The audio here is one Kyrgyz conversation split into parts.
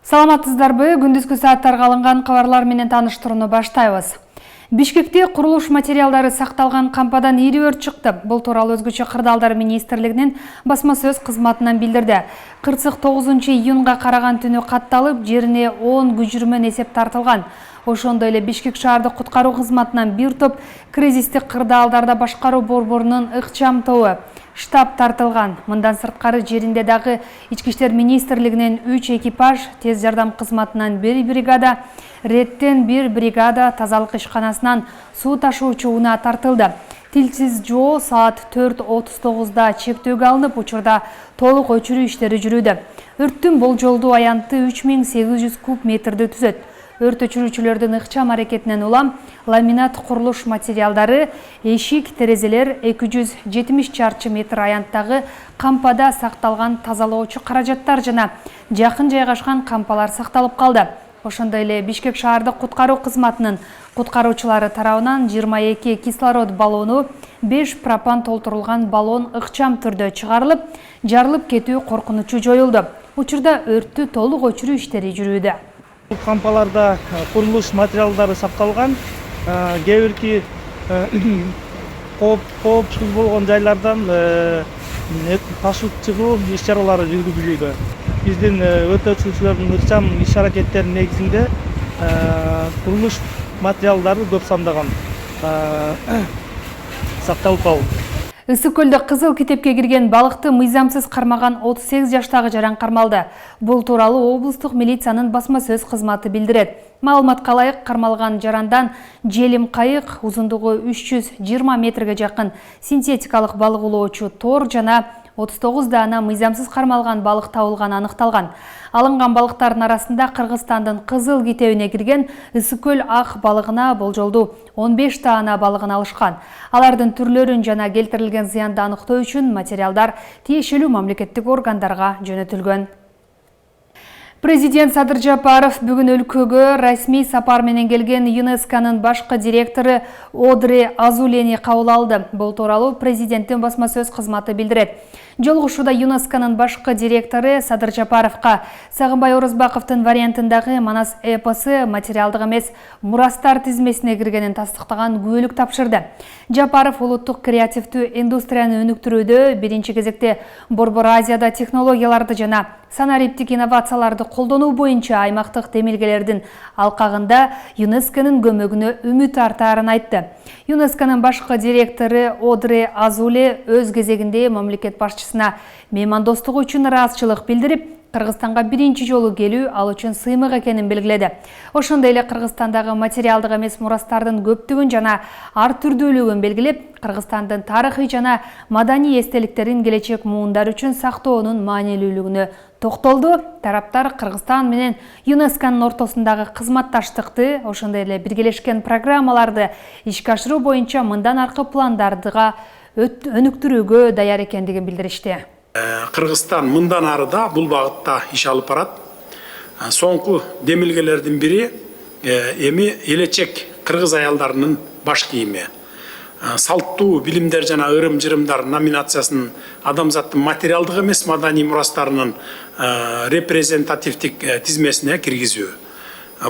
Саламатсыздарбы, күндүзгү сааттарга алынган кабарлар менен тааныштырууну баштайбыз. Бишкекте курулуш материалдары сакталган кампадан ири өрт чыкты. Бул тууралуу Өзгөчө кырдаалдар министрлигинин басма сөз кызматынан билдирди. Кырсык 9-июнга караган түнү катталып, жерине 10 күчүрмөн эсеп тартылган. Ошондой эле Бишкек шаардык куткаруу кызматынан бир топ кризистик кырдаалдарда башкаруу борборунун ыкчам тобу штаб тартылган. Мындан сырткары жеринде дагы Ички иштер министрлигинен 3 экипаж, тез жардам кызматынан 1 бригада, реттен 1 бригада, тазалык ишканасынан суу ташуучу унаа тартылды. Тилсиз жоо саат 4:39 чектөөгө алынып, учурда толук өчүрүү иштери жүрүүдө. Өрттүн болжолдуу аянты 3800 куб метрди түзөт. Өрт өчүрүүчүлөрдүн ыкчам аракетинен улам ламинат курулуш материалдары, эшик, терезелер 270 чарчы метр аянттагы кампада сакталган тазалоочу каражаттар жана жакын жайгашкан кампалар сакталып калды. Ошондой эле Бишкек шаардык куткаруу кызматынын куткаруучулары тарабынан 22 кислород баллону, 5 пропан толтурулган баллон ыкчам түрдө чыгарылып, жарылып кетүү коркунучу жоюлду. Учурда өрттү толук өчүрүү иштери жүрүүдө. Бұл кампаларда курулуш материалдары сакталган, кээ бирки коопсуз болгон жайлардан ташып чыгуу иш чаралары жүргүзүлүүдө. Биздин өрт өчүрүүчүлөрдүн ыкчам иш аракеттеринин негизинде курулуш материалдары көп сандаган сакталып калды. Ысык көлдө кызыл китепке кирген балыкты мыйзамсыз кармаган 38 жаштагы жаран кармалды. Бул тууралуу облустук милициянын басма сөз кызматы билдирет. Маалыматка ылайык, кармалган жарандан желим кайык, узундугу 320 метрге жакын синтетикалык балык улоочу тор жана 39 даана мыйзамсыз кармалган балык табылганы аныкталган. Алынган балыктардын арасында Кыргызстандын кызыл китебине кирген ысык көл ак балыгына болжолдуу 15 даана балыгын алышкан. Алардын түрлөрүн жана келтирилген зыянды аныктоо үчүн материалдар тиешелүү мамлекеттик органдарга жөнөтүлгөн. Президент Садыр Жапаров бүгүн өлкөгө расмий сапар менен келген ЮНЕСКОнун башкы директору Одре Азулени кабыл алды. Бул тууралуу президенттин басма сөз кызматы билдирет. Жолугушууда ЮНЕСКОнун башкы директору Садыр Жапаровго Сагынбай Орозбаковдун вариантындагы Манас эпосы материалдык эмес мурастар тизмесине киргенин тастыктаган күбөлүк тапшырды. Жапаров улуттук креативдүү индустрияны өнүктүрүүдө биринчи кезекте Борбор Азияда технологияларды жана санариптик инновацияларды колдонуу боюнча аймактык демилгелердин алкагында ЮНЕСКОнун көмөгүнө үмүт артаарын айтты. ЮНЕСКОнун башкы директору Одре Азуле өз кезегинде мамлекет башчысына меймандостугу үчүн ыраазычылык билдирип, Кыргызстанга биринчи жолу келүү ал үчүн сыймык экенин белгиледи. Ошондой эле Кыргызстандагы материалдык эмес мурастардын көптүгүн жана ар түрдүүлүгүн белгилеп, Кыргызстандын тарыхый жана маданий эстеликтерин келечек муундар үчүн сактоонун маанилүүлүгүнө токтолду. Тараптар Кыргызстан менен ЮНЕСКОнун ортосундагы кызматташтыкты, ошондой эле биргелешкен программаларды ишке ашыруу боюнча мындан аркы пландардыга өнүктүрүүгө даяр экендигин билдиришти. Кыргызстан мындан арыда бул багытта иш алып барат. Соңку демилгелердин бири эми элечек кыргыз аялдарынын баш кийими. Салттуу билимдер жана ырым-жырымдар номинациясынын адамзаттын материалдык эмес маданий мурастарынын репрезентативдик тизмесине киргизүү.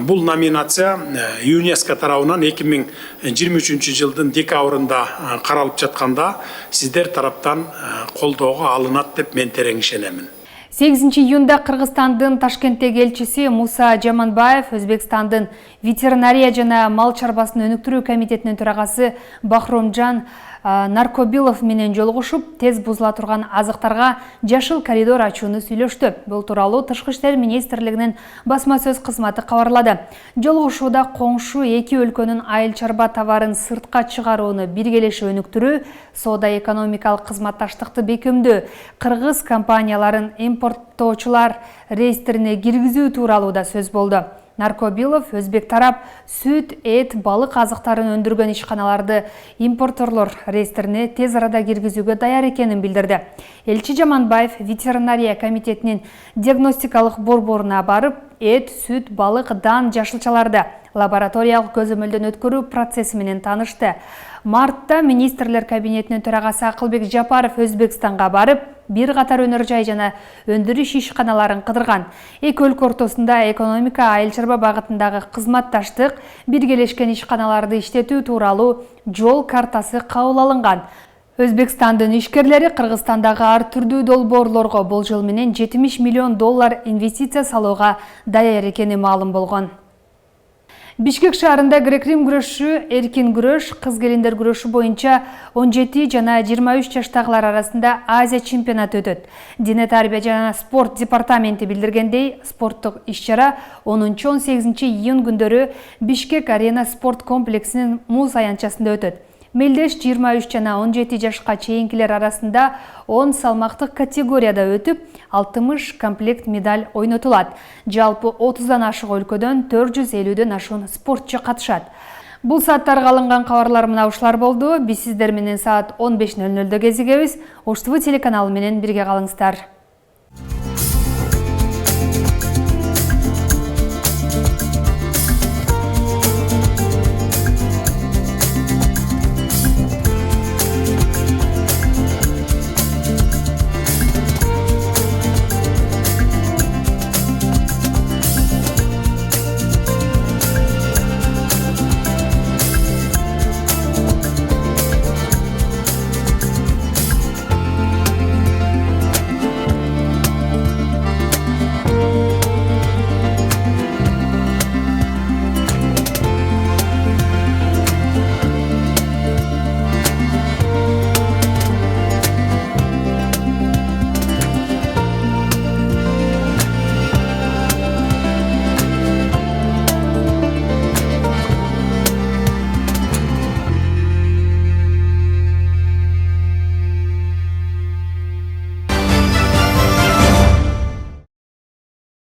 Бул номинация ЮНЕСКО тарабынан 2023 жылдын декабрында каралып жатканда сиздер тараптан колдоого алынат деп мен терең ишенемин. 8 июнда Кыргызстандын Ташкенттеги элчиси Муса Жаманбаев, Өзбекстандын ветеринария жана мал чарбасын өнүктүрүү комитетинин төрагасы Бахромжан Наркобилов менен жолугушуп, тез бузула турган азыктарга жашыл коридор ачууну сүйлөштү. Бул тууралуу Тышкы иштер министрлигинин басма сөз кызматы кабарлады. Жолугушууда коңшу эки өлкөнүн айыл чарба товарын сыртка чыгарууну биргелешип өнүктүрүү, соода-экономикалык кызматташтыкты бекемдөө, кыргыз компанияларын импорттоочулар реестрине киргизүү тууралуу да сөз болду. Наркобилов өзбек тарап сүт, эт, балык азыктарын өндүргөн ишканаларды импорторлор реестрине тез арада киргизүүгө даяр экенин билдирди. Элчи Жаманбаев ветеринария комитетинин диагностикалык борборуна барып, эт, сүт, балык, дан, жашылчаларды лабораториялык көзөмөлдөн өткөрүү процесси менен таанышты. Мартта министрлер кабинетинин төрагасы Акылбек Жапаров Өзбекстанга барып, бир катар өнөр жай жана өндүрүш ишканаларын кыдырган. Эки өлкө ортосунда экономика, айыл чарба багытындагы кызматташтык, биргелешкен ишканаларды иштетүү тууралуу жол картасы кабыл алынган. Өзбекстандын ишкерлери Кыргызстандагы ар түрдүү долбоорлорго болжол менен $70 миллион инвестиция салууга даяр экени маалым болгон. Бишкек шаарында грек-рим күрөшү, эркин күрөш, кыз-келиндер күрөшү боюнча 17 жана 23 жаштагылар арасында Азия чемпионаты өтөт. Дине тарбия жана спорт департаменти билдиргендей, спорттук иш-чара 10-18 июнь күндөрү Бишкек арена спорт комплексинин муз аянтчасында өтөт. Мелдеш 23 жана 17 жашка чейинкилер арасында 10 салмактык категорияда өтүп, 60 комплект медаль ойнотулат. Жалпы 30дан ашык өлкөдөн 450дөн ашуун спортчу катышат. Бул сааттарга алынган кабарлар мына ушулар болду. Биз сиздер менен саат 15:00 кезигебиз. Ош ТВ телеканалы менен бирге калыңыздар.